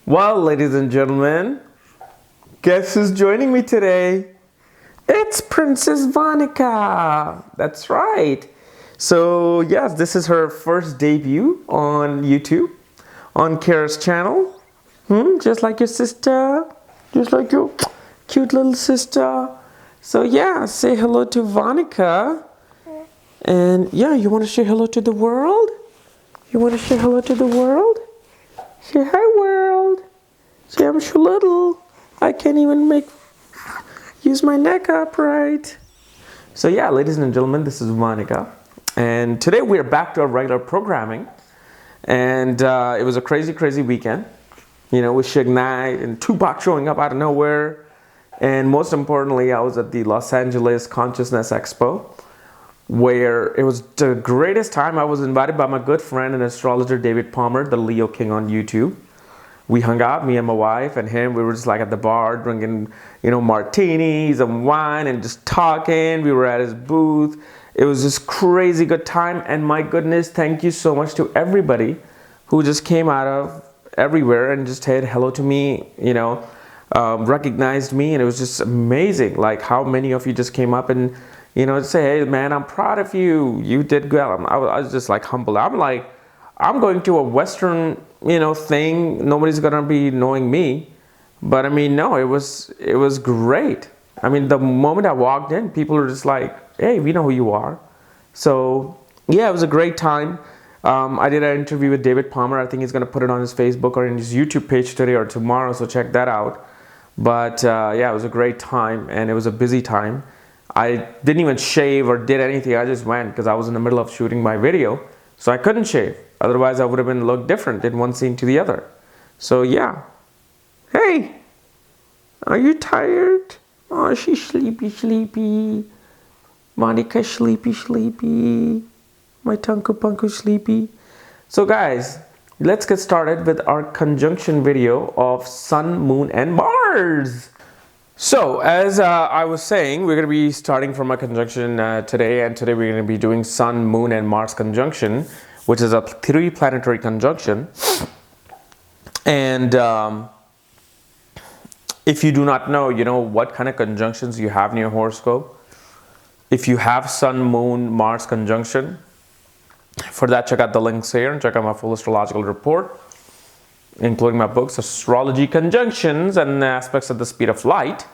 Well, ladies and gentlemen, guess who's joining me today? It's Princess Vanika. That's right. So, yes, this is her first debut on YouTube, on KRSchannel. Just like your sister, just like your cute little sister. So, yeah, say hello to Vanika. And, yeah, you want to say hello to the world? You want to say hello to the world? Say hi, world. Say I'm so little. I can't even use my neck upright. So yeah, ladies and gentlemen, this is Monica, and today we are back to our regular programming. And it was a crazy weekend. You know, with Suge Knight and Tupac showing up out of nowhere, and most importantly, I was at the Los Angeles Consciousness Expo, where it was the greatest time. I was invited by my good friend and astrologer David Palmer, the Leo King on YouTube. We hung out, me and my wife and him. We were just like at the bar drinking, martinis and wine and just talking. We were at his booth. It was just crazy good time. And my goodness, thank you so much to everybody who just came out of everywhere and just said hello to me, recognized me. And it was just amazing, like how many of you just came up and, say, hey, man, I'm proud of you. You did well. I was just like humbled. I'm going to a Western, thing. Nobody's gonna be knowing me, but I mean, no, it was great. I mean, the moment I walked in, people were just like, "Hey, we know who you are." So yeah, it was a great time. I did an interview with David Palmer. I think he's gonna put it on his Facebook or in his YouTube page today or tomorrow. So check that out. But yeah, it was a great time and it was a busy time. I didn't even shave or did anything. I just went because I was in the middle of shooting my video. So I couldn't shave. Otherwise, I would have been looked different in one scene to the other. So yeah. Hey, are you tired? Oh, she's sleepy. Monica, sleepy. My Tunku Punku sleepy. So guys, let's get started with our conjunction video of Sun, Moon, and Mars. So, as I was saying, we're going to be starting from a conjunction today, and today we're going to be doing Sun, Moon, and Mars conjunction, which is a 3-planetary conjunction. And if you do not know, what kind of conjunctions you have in your horoscope. If you have Sun, Moon, Mars conjunction, for that, check out the links here and check out my full astrological report, including my books, Astrology Conjunctions and Aspects of the Speed of Light.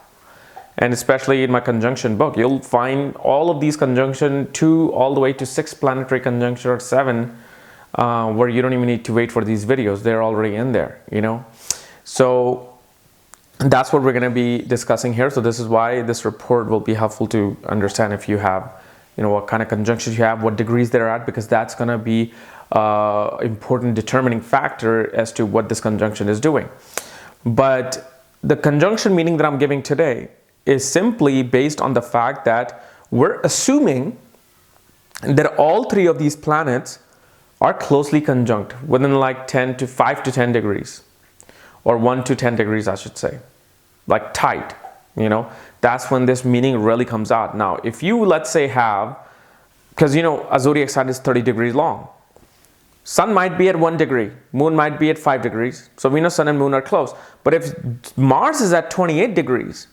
And especially in my conjunction book, you'll find all of these conjunction 2 all the way to 6 planetary conjunction or 7, where you don't even need to wait for these videos. They're already in there, So that's what we're going to be discussing here. So this is why this report will be helpful to understand if you have, what kind of conjunctions you have, what degrees they're at, because that's going to be important determining factor as to what this conjunction is doing. But the conjunction meaning that I'm giving today is simply based on the fact that we're assuming that all 3 of these planets are closely conjunct within like 5 to 10 degrees, or 1 to 10 degrees, I should say, like tight. That's when this meaning really comes out. Now, if you, let's say, have, because a zodiac sign is 30 degrees long. Sun might be at 1 degree, Moon might be at 5 degrees. So we know Sun and Moon are close. But if Mars is at 28 degrees,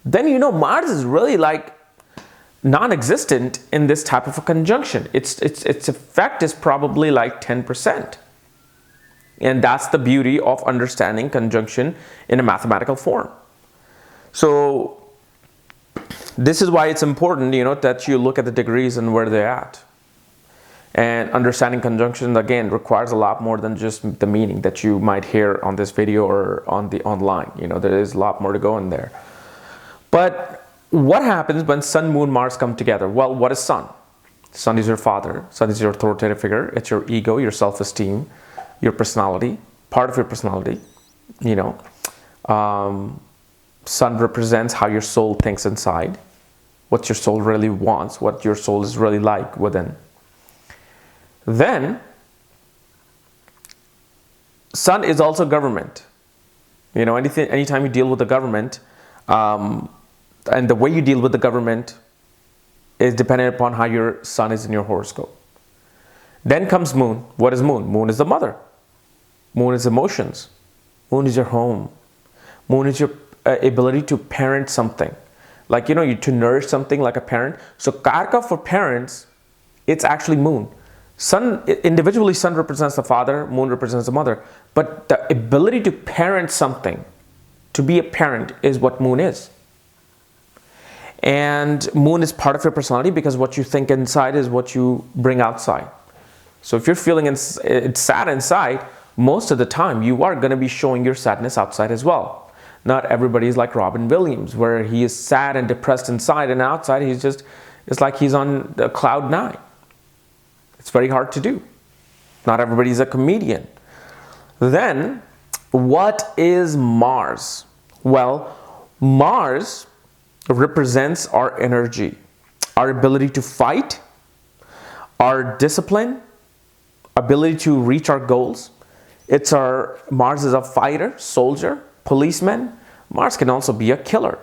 then Mars is really like non-existent in this type of a conjunction. Its effect is probably like 10%. And that's the beauty of understanding conjunction in a mathematical form. So this is why it's important, that you look at the degrees and where they're at. And understanding conjunction, again, requires a lot more than just the meaning that you might hear on this video or online. There is a lot more to go in there. But what happens when Sun, Moon, Mars come together? Well, what is Sun? Sun is your father. Sun is your authoritative figure. It's your ego, your self-esteem, your personality, part of your personality. Sun represents how your soul thinks inside, what your soul really wants, what your soul is really like within. Then, Sun is also government. Anytime you deal with the government, and the way you deal with the government is dependent upon how your Sun is in your horoscope. Then comes Moon. What is Moon? Moon is the mother. Moon is emotions. Moon is your home. Moon is your ability to parent something. Like, to nourish something like a parent. So Karka for parents, it's actually moon. Sun, individually, sun represents the father, moon represents the mother. But the ability to parent something, to be a parent, is what moon is. And moon is part of your personality because what you think inside is what you bring outside. So if you're feeling it's sad inside, most of the time you are going to be showing your sadness outside as well. Not everybody is like Robin Williams, where he is sad and depressed inside, and outside it's like he's on cloud 9. It's very hard to do. Not everybody is a comedian. Then, what is Mars? Well, Mars represents our energy, our ability to fight, our discipline, ability to reach our goals. Mars is a fighter, soldier, policeman. Mars can also be a killer,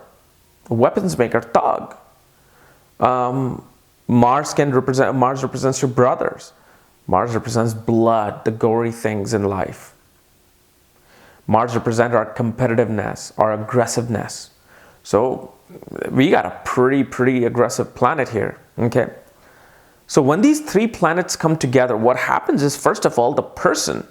a weapons maker, thug. Mars represents your brothers. Mars represents blood, the gory things in life. Mars represents our competitiveness, our aggressiveness. So we got a pretty aggressive planet here, okay? So when these 3 planets come together, what happens is, first of all, the person's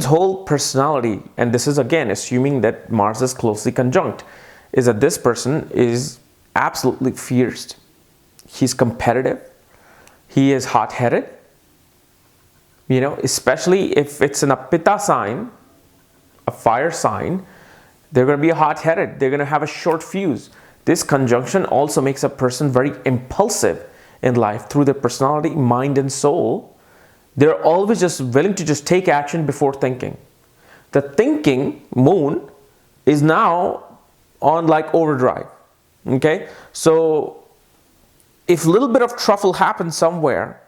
whole personality, and this is again assuming that Mars is closely conjunct, is that this person is absolutely fierce. He's competitive. He is hot-headed. Especially if it's in a Pitta sign, a fire sign, they're going to be hot-headed. They're going to have a short fuse. This conjunction also makes a person very impulsive in life through their personality, mind, and soul. They're always just willing to just take action before thinking. The thinking, moon, is now on like overdrive. Okay? So if a little bit of trouble happens somewhere,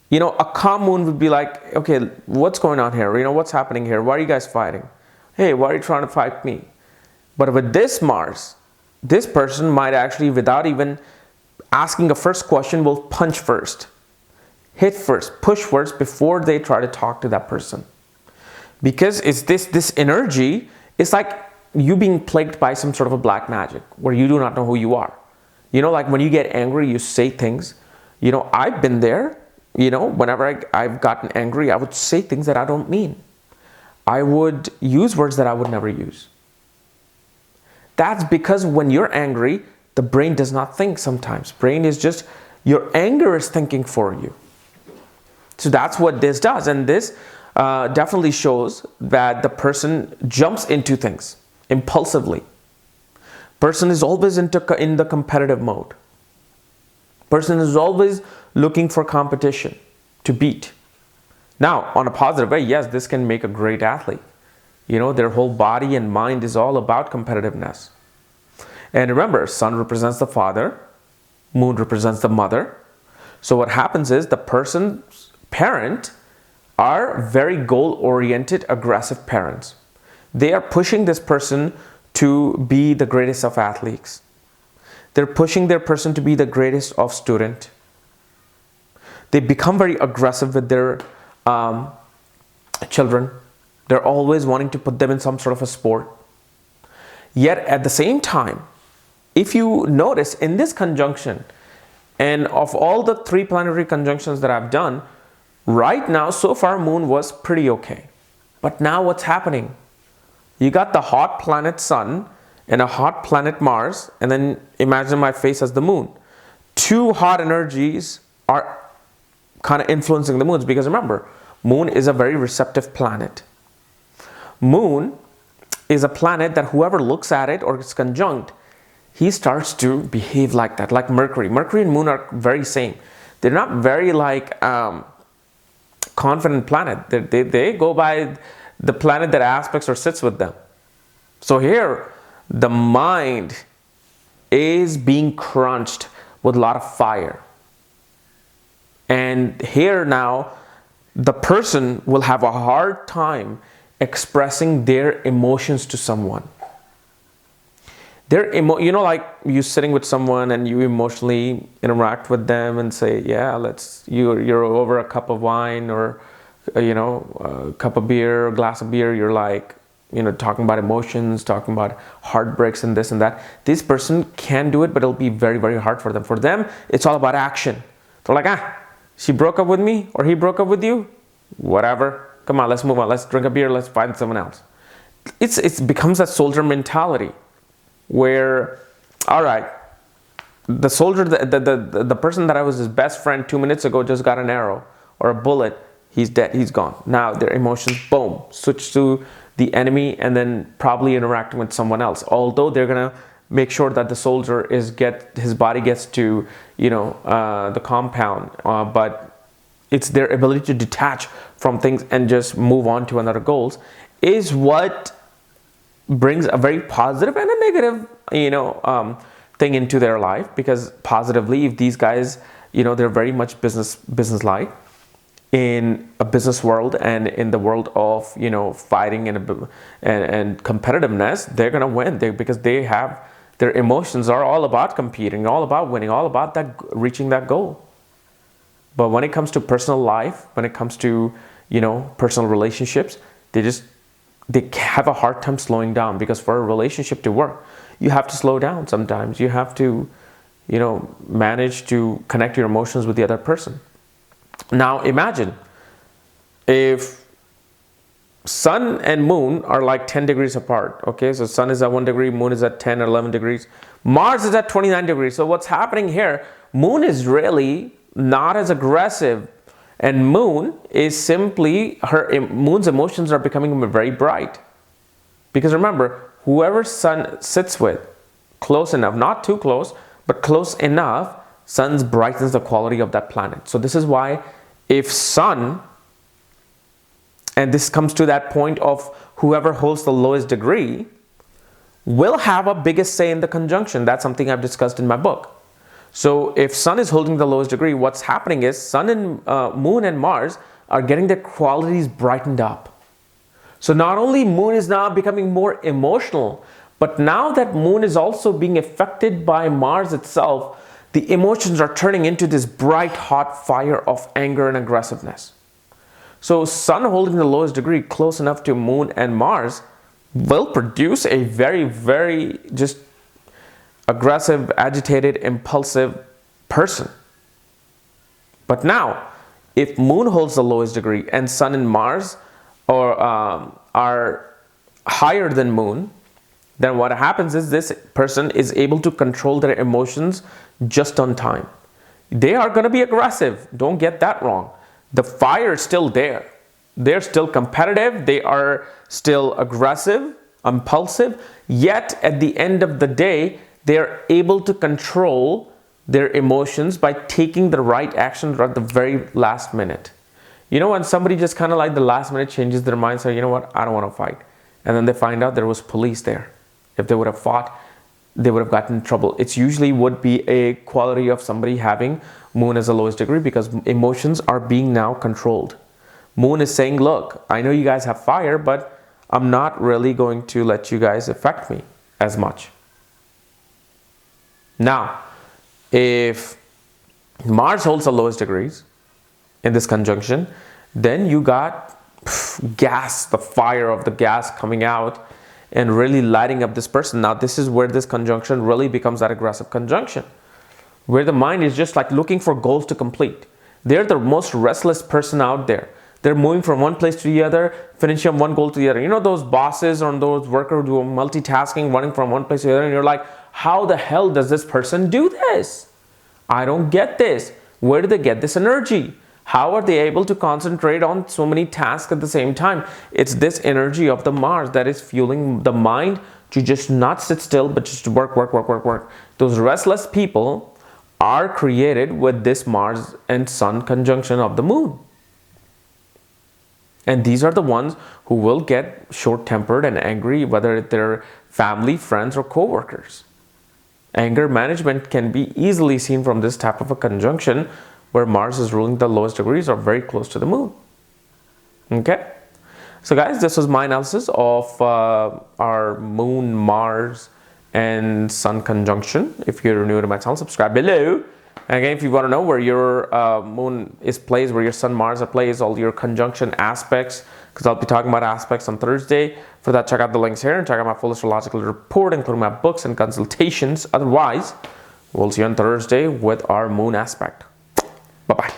a calm moon would be like, okay, what's going on here? What's happening here? Why are you guys fighting? Hey, why are you trying to fight me? But with this Mars, this person might actually, without even asking a first question, will punch first, hit first, push first before they try to talk to that person. Because it's this energy, it's like you being plagued by some sort of a black magic where you do not know who you are. Like when you get angry, you say things. I've been there. Whenever I've gotten angry, I would say things that I don't mean. I would use words that I would never use. That's because when you're angry, the brain does not think sometimes. Brain is just, your anger is thinking for you. So that's what this does. And this definitely shows that the person jumps into things impulsively. Person is always in the competitive mode. Person is always looking for competition to beat. Now, on a positive way, yes, this can make a great athlete. Their whole body and mind is all about competitiveness. And remember, sun represents the father, moon represents the mother. So what happens is the person's parent are very goal-oriented, aggressive parents. They are pushing this person to be the greatest of athletes. They're pushing their person to be the greatest of student. They become very aggressive with their children. They're always wanting to put them in some sort of a sport. Yet at the same time, if you notice in this conjunction, and of all the 3 planetary conjunctions that I've done, right now, so far, moon was pretty okay. But now what's happening? You got the hot planet sun and a hot planet Mars, and then imagine my face as the moon. 2 hot energies are kind of influencing the moons, because remember, moon is a very receptive planet. Moon is a planet that whoever looks at it or is conjunct, he starts to behave like that, like Mercury. Mercury and moon are very same. They're not very like confident planet. They go by the planet that aspects or sits with them. So here, the mind is being crunched with a lot of fire. And here now, the person will have a hard time expressing their emotions to someone. Like you sitting with someone and you emotionally interact with them and say, yeah, you're over a cup of wine or a cup of beer, a glass of beer, you're like, talking about emotions, talking about heartbreaks and this and that. This person can do it, but it'll be very, very hard for them. For them, it's all about action. They're like, she broke up with me or he broke up with you, whatever. Come on, let's move on. Let's drink a beer. Let's find someone else. It becomes a soldier mentality where, all right, the soldier, the person that I was his best friend 2 minutes ago just got an arrow or a bullet. He's dead. He's gone. Now their emotions, boom, switch to the enemy and then probably interacting with someone else. Although they're going to make sure that the soldier his body gets to, the compound. But it's their ability to detach from things and just move on to another goals is what brings a very positive and a negative, thing into their life. Because positively, if these guys, they're very much business-like in a business world and in the world of, fighting and competitiveness, they're going to win because they have, their emotions are all about competing, all about winning, all about reaching that goal. But when it comes to personal life, when it comes to, personal relationships, they have a hard time slowing down, because for a relationship to work, you have to slow down sometimes. You have to, manage to connect your emotions with the other person. Now imagine if sun and moon are like 10 degrees apart. Okay, so sun is at 1 degree, moon is at 10 or 11 degrees. Mars is at 29 degrees. So what's happening here? Moon is really not as aggressive. And moon is simply, moon's emotions are becoming very bright. Because remember, whoever sun sits with, close enough, not too close, but close enough, sun brightens the quality of that planet. So this is why if sun, and this comes to that point of whoever holds the lowest degree, will have a biggest say in the conjunction. That's something I've discussed in my book. So if sun is holding the lowest degree, what's happening is sun and moon and Mars are getting their qualities brightened up. So not only moon is now becoming more emotional, but now that moon is also being affected by Mars itself, the emotions are turning into this bright, hot fire of anger and aggressiveness. So sun holding the lowest degree close enough to moon and Mars will produce a very, very just aggressive, agitated, impulsive person. But now, if moon holds the lowest degree and sun and Mars are higher than moon, then what happens is this person is able to control their emotions just on time. They are going to be aggressive. Don't get that wrong. The fire is still there. They're still competitive. They are still aggressive, impulsive. Yet at the end of the day, they're able to control their emotions by taking the right actions at the very last minute. When somebody just kind of like the last minute changes their mind, say, what, I don't want to fight. And then they find out there was police there. If they would have fought, they would have gotten in trouble. It's usually would be a quality of somebody having moon as the lowest degree, because emotions are being now controlled. Moon is saying, look, I know you guys have fire, but I'm not really going to let you guys affect me as much. Now, if Mars holds the lowest degrees in this conjunction, then you got gas, the fire of the gas coming out and really lighting up this person. Now, this is where this conjunction really becomes that aggressive conjunction, where the mind is just like looking for goals to complete. They're the most restless person out there. They're moving from one place to the other, finishing one goal to the other. Those bosses or those workers who are multitasking, running from one place to the other, and you're like, how the hell does this person do this? I don't get this. Where do they get this energy? How are they able to concentrate on so many tasks at the same time? It's this energy of the Mars that is fueling the mind to just not sit still, but just work, work, work, work, work. Those restless people are created with this Mars and Sun conjunction of the moon. And these are the ones who will get short-tempered and angry, whether they're family, friends, or co-workers. Anger management can be easily seen from this type of a conjunction where Mars is ruling the lowest degrees or very close to the moon. Okay? So guys, this was my analysis of our moon, Mars, and Sun conjunction. If you're new to my channel, subscribe below. And again, if you want to know where your moon is placed, where your sun, Mars are placed, all your conjunction aspects, because I'll be talking about aspects on Thursday. For that, check out the links here and check out my full astrological report, including my books and consultations. Otherwise, we'll see you on Thursday with our moon aspect. Bye-bye.